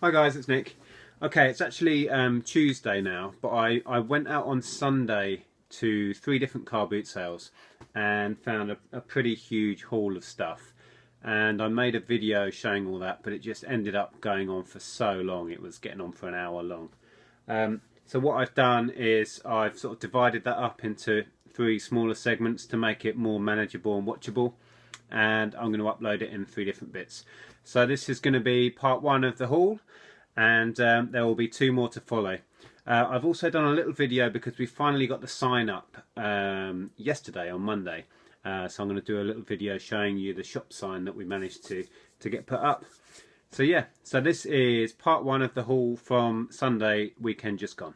Hi guys, it's Nick. Okay, it's actually Tuesday now, but I went out on Sunday to 3 different car boot sales and found a pretty huge haul of stuff. And I made a video showing all that, but it just ended up going on for so long. It was getting on for an hour long. So what I've done is I've sort of divided that up into 3 smaller segments to make it more manageable and watchable. And I'm going to upload it in 3 different bits. So this is going to be part 1 of the haul, and there will be 2 more to follow. I've also done a little video because we finally got the sign up yesterday on Monday. So I'm going to do a little video showing you the shop sign that we managed to get put up. So yeah, so this is part 1 of the haul from Sunday weekend just gone.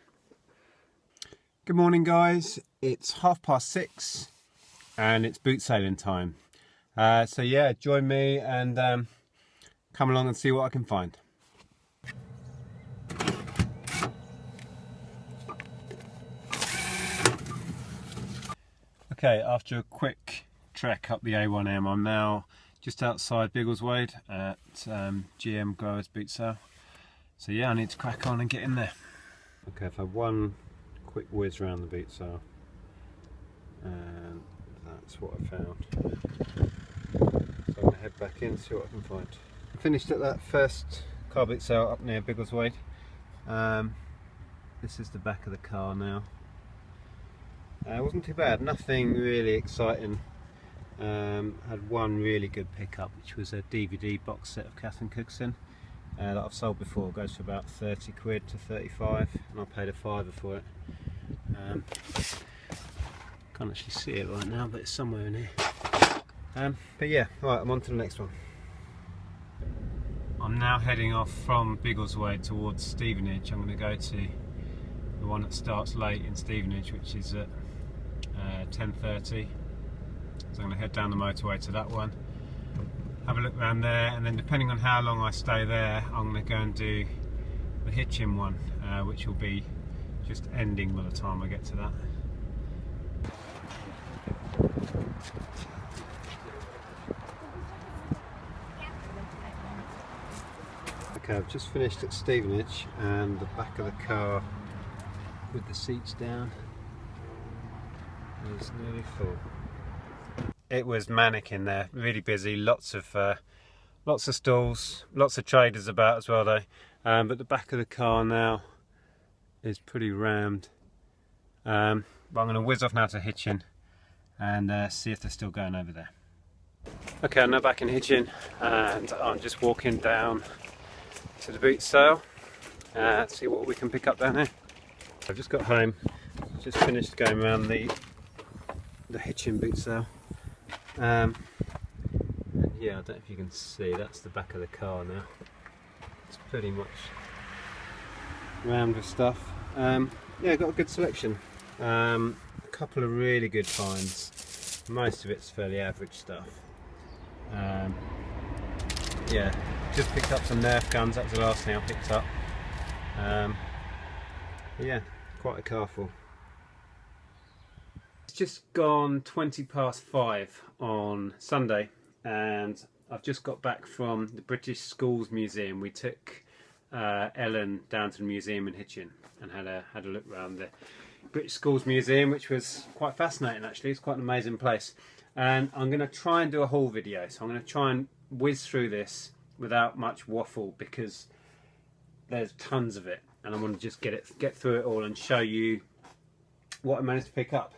Good morning guys, it's 6:30 and it's boot sailing time. So yeah, join me and come along and see what I can find. Okay, after a quick trek up the A1M, I'm now just outside Biggleswade at GM Growers Boot Sale. So yeah, I need to crack on and get in there. Okay, I've had one quick whiz around the boot sale, and that's what I found. So I'm going to head back in and see what I can find. I finished at that first car boot sale up near Biggleswade. This is the back of the car now. It wasn't too bad, nothing really exciting. Had one really good pickup, which was a DVD box set of Catherine Cookson that I've sold before. It goes for about 30 quid to 35, and I paid a £5 for it. Can't actually see it right now, but it's somewhere in here. But yeah, right, I'm on to the next one. I'm now heading off from Biggleswade towards Stevenage. I'm going to go to the one that starts late in Stevenage, which is at 10:30. So I'm going to head down the motorway to that one, have a look around there, and then depending on how long I stay there, I'm going to go and do the Hitchin one, which will be just ending by the time I get to that. Okay, I've just finished at Stevenage, and the back of the car with the seats down is nearly full. It was manic in there, really busy, lots of stalls, lots of traders about as well though. But the back of the car now is pretty rammed. But I'm going to whiz off now to Hitchin and see if they're still going over there. Okay, I'm now back in Hitchin and I'm just walking down to the boot sale, see what we can pick up down here. I've just got home, just finished going around the Hitchin boot sale. And yeah, I don't know if you can see, that's the back of the car now. It's pretty much rammed with stuff. Yeah, got a good selection. A couple of really good finds. Most of it's fairly average stuff. Yeah, just picked up some Nerf Guns, that's the last thing I picked up. Yeah, quite a car full. It's just gone 5:20 on Sunday, and I've just got back from the British Schools Museum. We took Ellen down to the museum in Hitchin and had a look around the British Schools Museum, which was quite fascinating actually. It's quite an amazing place, and I'm going to try and do a haul video. So I'm going to try and whiz through this without much waffle because there's tons of it, and I want to just get through it all and show you what I managed to pick up.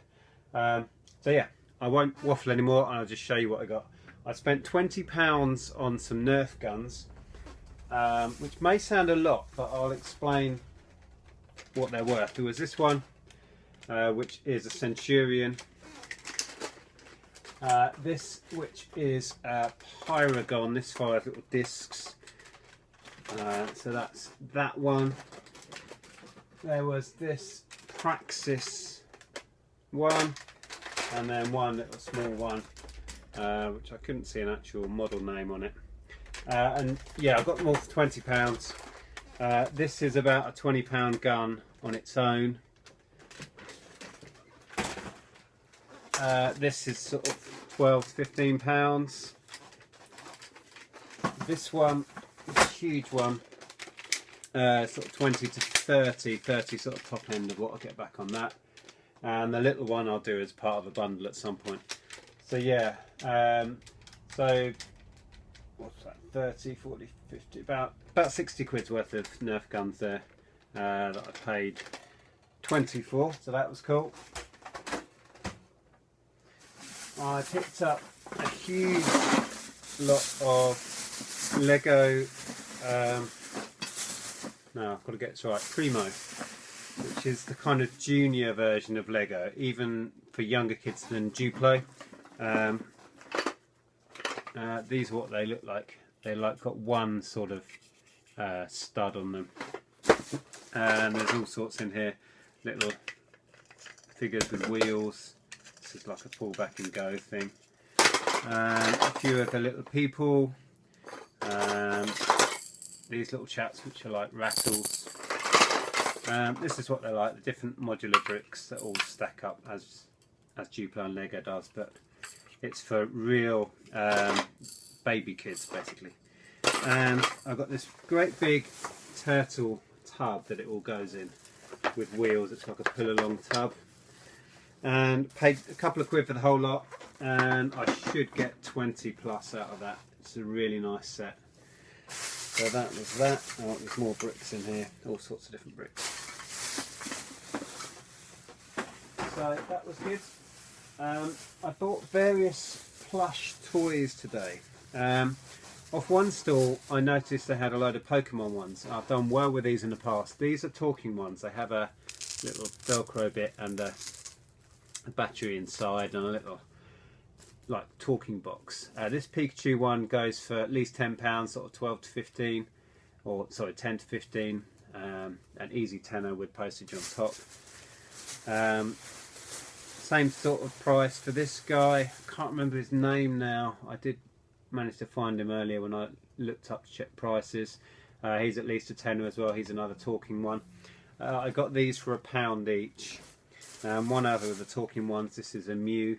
So yeah, I won't waffle anymore and I'll just show you what I got. I spent £20 on some Nerf Guns, which may sound a lot, but I'll explain what they're worth. There was this one, which is a Centurion. This, which is a Pyragon, this 5 little discs. So that's that one. There was this Praxis one, and then one little small one, which I couldn't see an actual model name on it. And yeah, I got them all for £20. This is about a £20 gun on its own. This is sort of £12 to £15. This one, this huge one, sort of 20 to 30 sort of top end of what I'll get back on that. And the little one I'll do as part of a bundle at some point. So yeah, so what's that, 30, 40, 50, about 60 quid's worth of Nerf guns there that I paid 20 for, so that was cool. I picked up a huge lot of Lego, no, I've got to get this right, Primo, which is the kind of junior version of Lego, even for younger kids than Duplo. These are what they look like. They're like got one sort of stud on them, and there's all sorts in here, little figures with wheels. This is like a pull back and go thing. A few of the little people. These little chaps which are like rattles. This is what they're like, the different modular bricks that all stack up as Duplo and Lego does, but it's for real baby kids basically. And I've got this great big turtle tub that it all goes in with wheels. It's like a pull along tub, and paid a couple of quid for the whole lot, and I should get 20 plus out of that. It's a really nice set. So that was that. Oh, there's more bricks in here, all sorts of different bricks. So that was good. I bought various Plush Toys today. Off one stall I noticed they had a load of Pokemon ones. I've done well with these in the past. These are talking ones. They have a little Velcro bit and a battery inside and a little like talking box. This Pikachu one goes for at least £10, sort of 12 to 15, or sorry, 10 to 15, an easy tenner with postage on top. Same sort of price for this guy. I can't remember his name now. I did manage to find him earlier when I looked up to check prices. He's at least a tenner as well. He's another talking one. I got these for £1 each. One over of the talking ones. This is a Mew.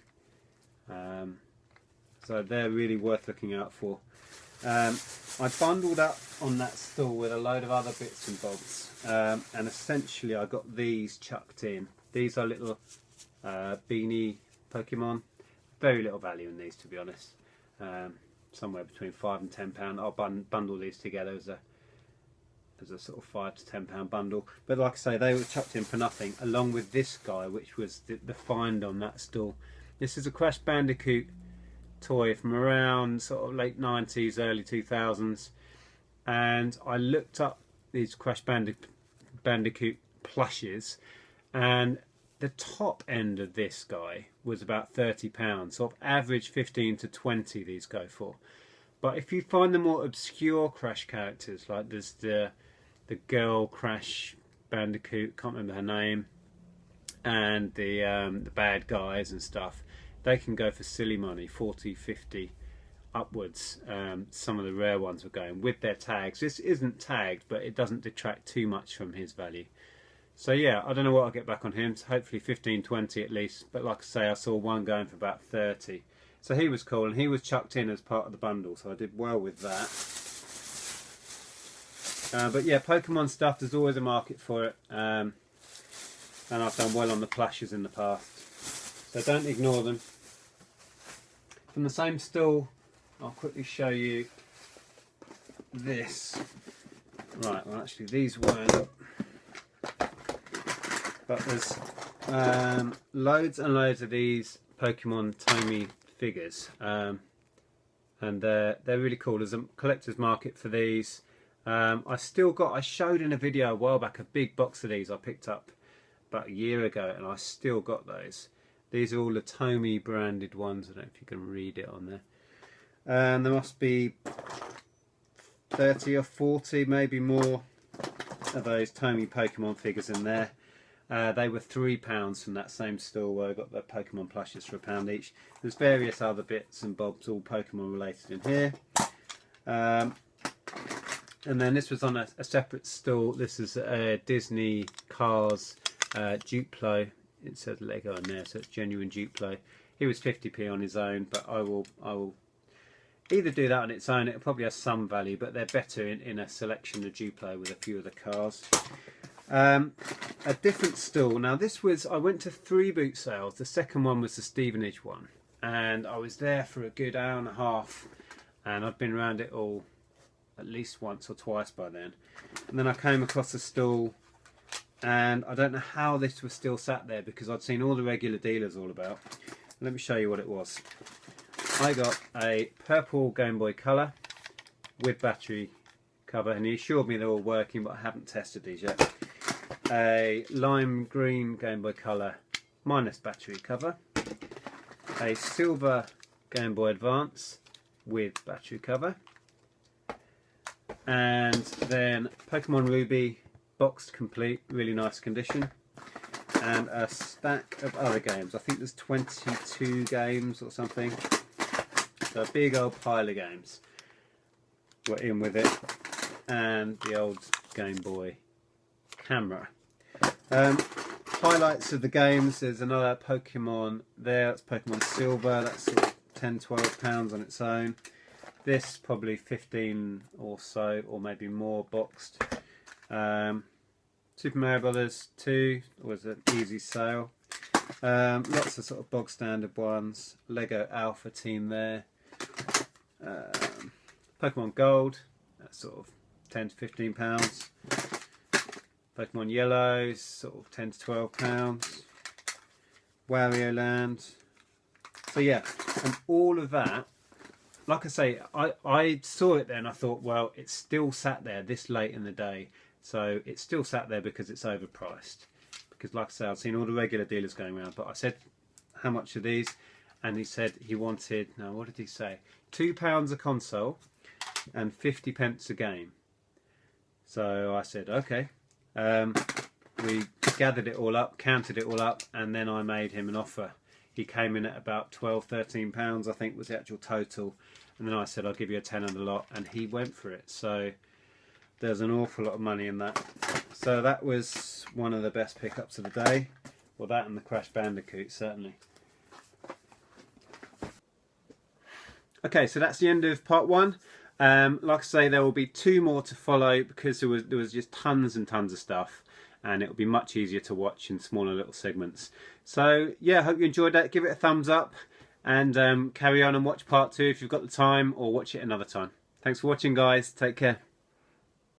So they're really worth looking out for. I bundled up on that stall with a load of other bits and bobs, and essentially I got these chucked in. These are little beanie Pokemon. Very little value in these, to be honest. Somewhere between £5 and £10. I'll bundle these together as a sort of £5 to £10 bundle. But like I say, they were chucked in for nothing, along with this guy, which was the find on that stall. This is a Crash Bandicoot toy from around sort of late 90s, early 2000s, and I looked up these Crash Bandicoot plushes, and the top end of this guy was about £30, sort of average 15 to 20 these go for. But if you find the more obscure Crash characters, like there's the girl Crash Bandicoot, can't remember her name, and the bad guys and stuff, they can go for silly money, 40, 50 upwards. Some of the rare ones were going with their tags. This isn't tagged, but it doesn't detract too much from his value. So yeah, I don't know what I'll get back on him. So hopefully 15, 20 at least. But like I say, I saw one going for about 30. So he was cool, and he was chucked in as part of the bundle. So I did well with that. But yeah, Pokemon stuff, there's always a market for it. And I've done well on the plushes in the past. So don't ignore them. From the same stall, I'll quickly show you this. Right, well actually these weren't. But there's loads and loads of these Pokemon Tomy figures. And they're really cool. There's a collector's market for these. I showed in a video a while back a big box of these I picked up about a year ago, and I still got those. These are all the Tomy branded ones. I don't know if you can read it on there. And there must be 30 or 40, maybe more, of those Tomy Pokemon figures in there. They were £3 from that same store where I got the Pokemon plushes for £1 each. There's various other bits and bobs, all Pokemon related in here. And then this was on a separate stall. This is a Disney Cars Duplo. It says Lego on there, so it's genuine Duplo. He was 50p on his own, but I will either do that on its own, it'll probably have some value, but they're better in a selection of Duplo with a few of the cars. A different stall. Now this was, I went to 3 boot sales. The second one was the Stevenage one, and I was there for a good hour and a half, and I'd been around it all at least once or twice by then. And then I came across a stall, and I don't know how this was still sat there because I'd seen all the regular dealers all about. Let me show you what it was. I got a purple Game Boy Color with battery cover, and he assured me they're all working, but I haven't tested these yet. A lime green Game Boy Color minus battery cover. A silver Game Boy Advance with battery cover. And then Pokemon Ruby boxed complete, really nice condition. And a stack of other games. I think there's 22 games or something. So a big old pile of games were in with it. And the old Game Boy camera. Highlights of the games, there's another Pokemon there, that's Pokemon Silver, that's sort of £10–12 on its own. This probably 15 or so, or maybe more boxed. Super Mario Brothers 2 was an easy sale. Lots of sort of bog standard ones. Lego Alpha Team there. Pokemon Gold, that's sort of £10–15. Pokemon Yellow, sort of £10–12. Wario Land. So yeah, and all of that, like I say, I saw it there and I thought, well, it's still sat there this late in the day. So it's still sat there because it's overpriced. Because like I say, I've seen all the regular dealers going around, but I said, how much are these? And he said he wanted, no, what did he say? £2 a console and 50p a game. So I said, okay. We gathered it all up, counted it all up, and then I made him an offer. He came in at about £12–13, I think was the actual total. And then I said, I'll give you a 10 on the lot, and he went for it. So there's an awful lot of money in that. So that was one of the best pickups of the day. Well, that and the Crash Bandicoot, certainly. Okay, so that's the end of part 1. Like I say, there will be 2 more to follow because there was just tons and tons of stuff, and it will be much easier to watch in smaller little segments. So yeah, I hope you enjoyed that. Give it a thumbs up, and carry on and watch part 2 if you've got the time, or watch it another time. Thanks for watching, guys. Take care.